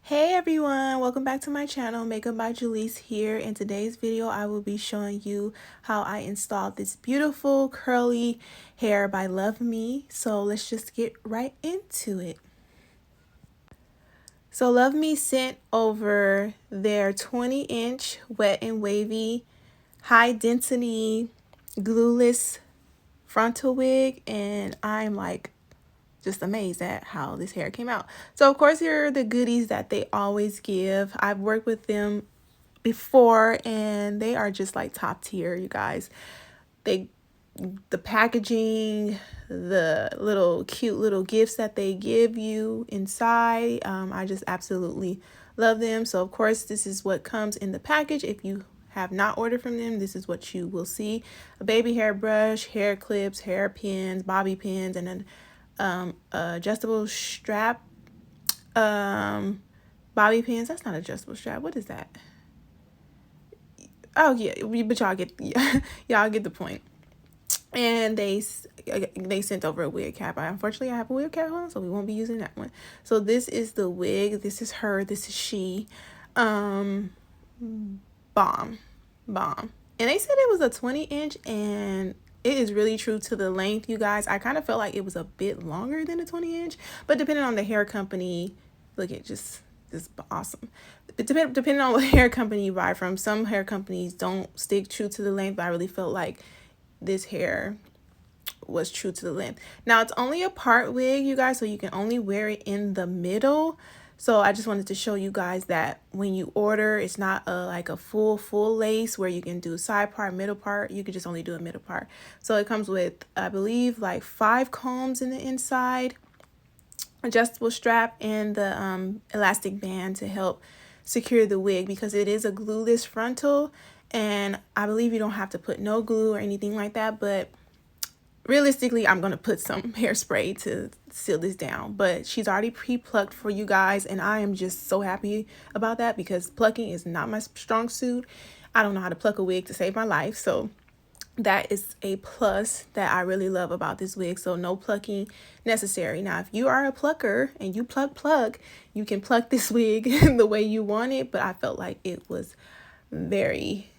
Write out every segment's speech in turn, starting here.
Hey everyone, welcome back to my channel. Makeup by Julisse here. In today's video I will be showing you how I installed this beautiful curly hair by Luvme. So let's just get right into it. So Luvme sent over their 20-inch wet and wavy high density glueless frontal wig, and I'm like just amazed at how this hair came out. So of course, here are the goodies that they always give. I've worked with them before and they are just like top tier, you guys. The packaging, the little cute little gifts that they give you inside, I just absolutely love them. So of course, this is what comes in the package. If you have not ordered from them, this is what you will see: a baby hair brush, hair clips, hair pins, bobby pins, and then adjustable strap, bobby pins. That's not adjustable strap. What is that? Oh yeah, but y'all get y'all get the point. And they sent over a wig cap. Unfortunately, I have a wig cap on, so we won't be using that one. So this is the wig. This is her. This is she. Bomb. And they said it was a 20-inch, and it is really true to the length, you guys. I kind of felt like it was a bit longer than a 20-inch, but depending on the hair company, look at just awesome. Depending on what hair company you buy from, some hair companies don't stick true to the length, but I really felt like this hair was true to the length. Now it's only a part wig, you guys, so you can only wear it in the middle. So I just wanted to show you guys that when you order, it's not like a full lace where you can do side part, middle part. You could just only do a middle part. So it comes with, I believe, like 5 combs in the inside, adjustable strap, and the elastic band to help secure the wig, because it is a glueless frontal, and I believe you don't have to put no glue or anything like that. But realistically, I'm going to put some hairspray to seal this down, but she's already pre-plucked for you guys, and I am just so happy about that because plucking is not my strong suit. I don't know how to pluck a wig to save my life, so that is a plus that I really love about this wig. So no plucking necessary. Now, if you are a plucker and you pluck, you can pluck this wig the way you want it, but I felt like it was very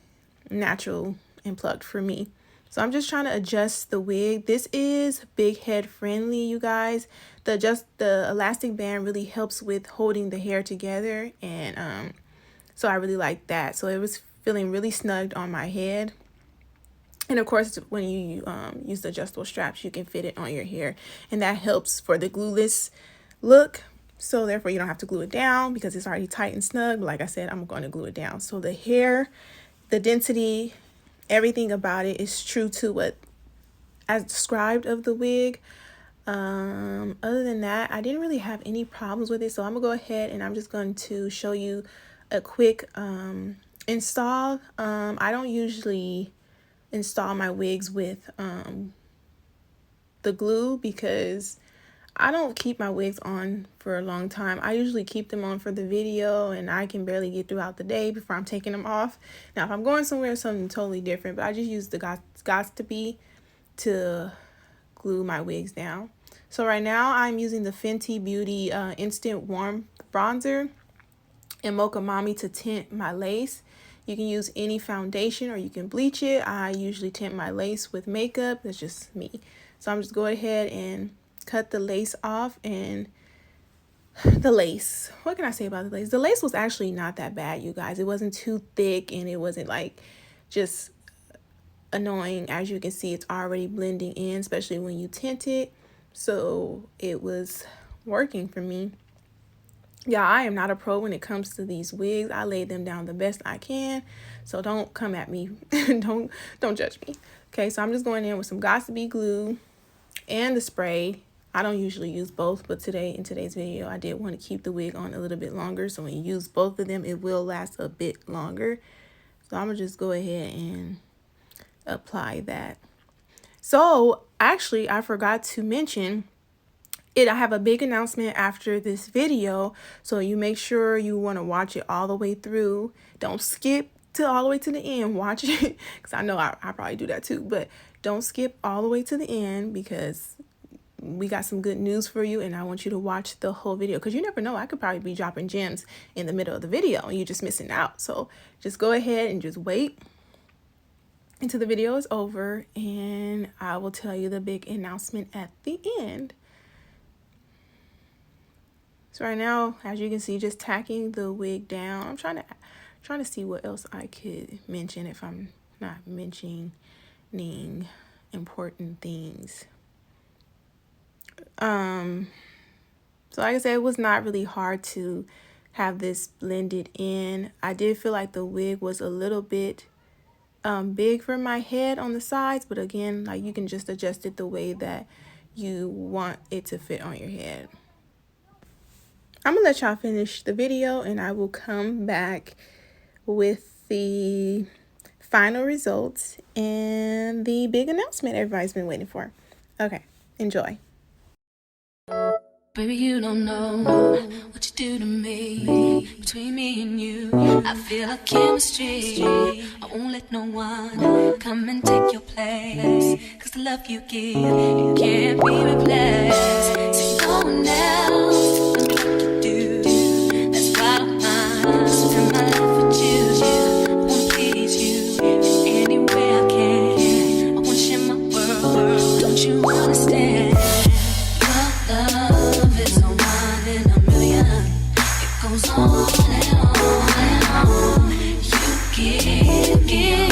natural and plucked for me. So I'm just trying to adjust the wig. This is big head friendly, you guys. The elastic band really helps with holding the hair together, and so I really like that. So it was feeling really snugged on my head. And of course, when you use the adjustable straps, you can fit it on your hair, and that helps for the glueless look. So therefore, you don't have to glue it down because it's already tight and snug. But like I said, I'm going to glue it down. So the hair, the density, everything about it is true to what as described of the wig. Other than that, I didn't really have any problems with it. So I'm gonna go ahead and I'm just going to show you a quick install. I don't usually install my wigs with the glue because I don't keep my wigs on for a long time. I usually keep them on for the video, and I can barely get throughout the day before I'm taking them off. Now, if I'm going somewhere, something totally different, but I just use the Gots to Be to glue my wigs down. So right now, I'm using the Fenty Beauty Instant Warm Bronzer and Mocha Mommy to tint my lace. You can use any foundation or you can bleach it. I usually tint my lace with makeup. That's just me. So I'm just going ahead and cut the lace off. And the lace, what can I say about the lace? The lace was actually not that bad, you guys. It wasn't too thick, and it wasn't like just annoying. As you can see, it's already blending in, especially when you tint it. So it was working for me. Yeah, I am not a pro when it comes to these wigs. I lay them down the best I can, so don't come at me. don't judge me. Okay, so I'm just going in with some Gots to Be glue and the spray. I don't usually use both, but in today's video, I did want to keep the wig on a little bit longer. So when you use both of them, it will last a bit longer. So I'm gonna just go ahead and apply that. So actually, I forgot to mention I have a big announcement after this video, so you make sure you want to watch it all the way through. Don't skip to all the way to the end. Watch it, because I know I probably do that too, but don't skip all the way to the end, because we got some good news for you, and I want you to watch the whole video, because you never know, I could probably be dropping gems in the middle of the video and you're just missing out. So just go ahead and just wait until the video is over, and I will tell you the big announcement at the end. So right now, as you can see, just tacking the wig down. I'm trying to see what else I could mention if I'm not mentioning important things. So like I said, it was not really hard to have this blended in. I did feel like the wig was a little bit big for my head on the sides, but again, like, you can just adjust it the way that you want it to fit on your head. I'm gonna let y'all finish the video, and I will come back with the final results and the big announcement everybody's been waiting for. Okay, enjoy. Baby, you don't know what you do to me. Between me and you, I feel like chemistry. I won't let no one come and take your place, 'cause the love you give, it can't be replaced. See, no one else does like you do. That's why I don't mind spend my life with you. I wanna please you in any way I can. I wanna share my world, don't you understand? Your love is no one in a million. It goes on and on and on. You give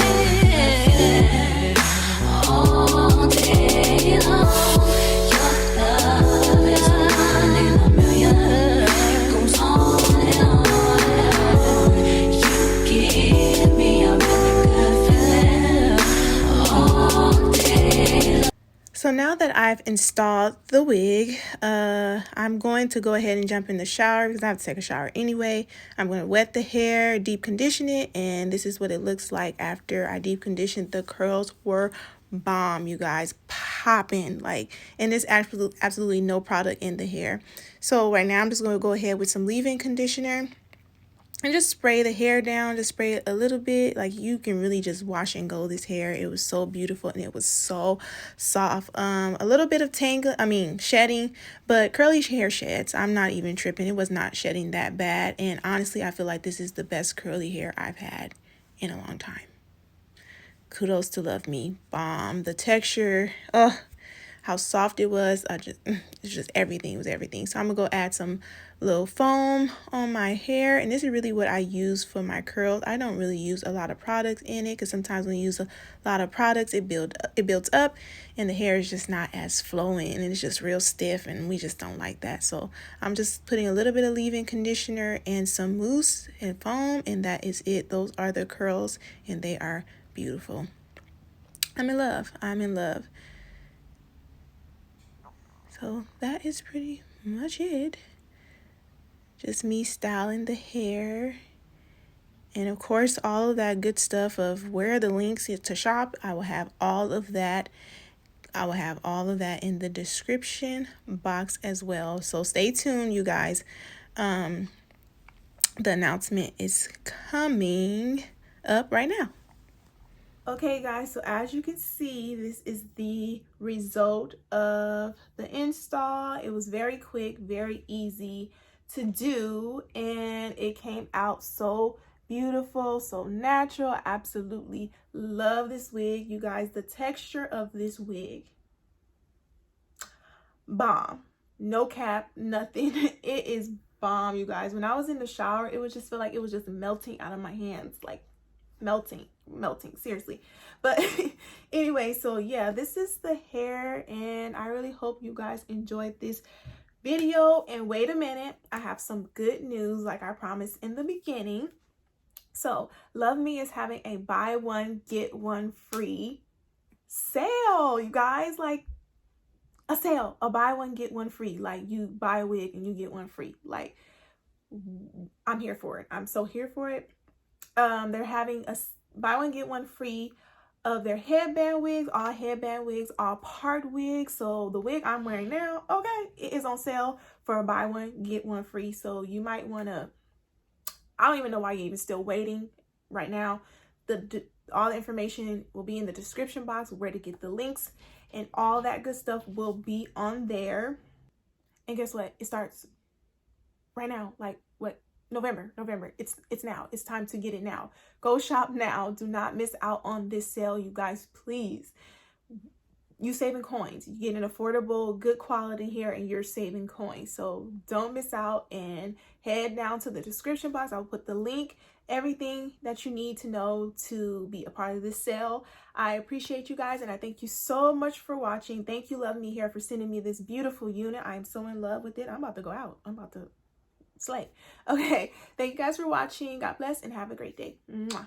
all day long. Your love is no one in a million. It goes on and on and on. You give me a really good feeling all day long. So now that I've installed the wig, I'm going to go ahead and jump in the shower, because I have to take a shower anyway. I'm going to wet the hair, deep condition it, and this is what it looks like after I deep conditioned. The curls were bomb, you guys, popping, like, and there's absolutely no product in the hair. So right now I'm just going to go ahead with some leave-in conditioner and just spray the hair down. Just spray it a little bit. Like, you can really just wash and go this hair. It was so beautiful, and it was so soft. A little bit of shedding, but curly hair sheds. I'm not even tripping. It was not shedding that bad, and honestly, I feel like this is the best curly hair I've had in a long time. Kudos to Luvme. Bomb. The texture, how soft it was. It's just everything. It was everything. So I'm gonna go add some little foam on my hair, and this is really what I use for my curls. I don't really use a lot of products in it, because sometimes when you use a lot of products, it builds up, and the hair is just not as flowing, and it's just real stiff, and we just don't like that. So I'm just putting a little bit of leave-in conditioner and some mousse and foam, and that is it. Those are the curls, and they are beautiful. I'm in love. I'm in love. So that is pretty much it. Just me styling the hair. And of course, all of that good stuff of where are the links to shop, I will have all of that. I will have all of that in the description box as well. So stay tuned, you guys. The announcement is coming up right now. Okay, guys, so as you can see, this is the result of the install. It was very quick, very easy to do, and it came out so beautiful, so natural. I absolutely love this wig, you guys. The texture of this wig, bomb. No cap, nothing. It is bomb, you guys. When I was in the shower, it would just feel like it was just melting out of my hands, like melting, seriously. But anyway, so yeah, this is the hair, and I really hope you guys enjoyed this video. And wait a minute, I have some good news, like I promised in the beginning. So Luvme is having a buy one get one free sale, you guys. Like, a sale, a buy one get one free. Like, you buy a wig and you get one free. Like, I'm here for it. I'm so here for it. They're having a buy one get one free of their headband wigs, all part wigs. So the wig I'm wearing now, okay, it is on sale for a buy one get one free. So you might want to, I don't even know why you're even still waiting right now. The All the information will be in the description box, where to get the links, and all that good stuff will be on there. And guess what? It starts right now. Like what? November. It's now. It's time to get it now. Go shop now. Do not miss out on this sale, you guys, please. You saving coins. You get an affordable, good quality hair, and you're saving coins. So don't miss out, and head down to the description box. I'll put the link, everything that you need to know to be a part of this sale. I appreciate you guys, and I thank you so much for watching. Thank you, Luvme Hair, for sending me this beautiful unit. I am so in love with it. I'm about to go out. I'm about to slay. Okay, thank you guys for watching. God bless and have a great day. Mwah.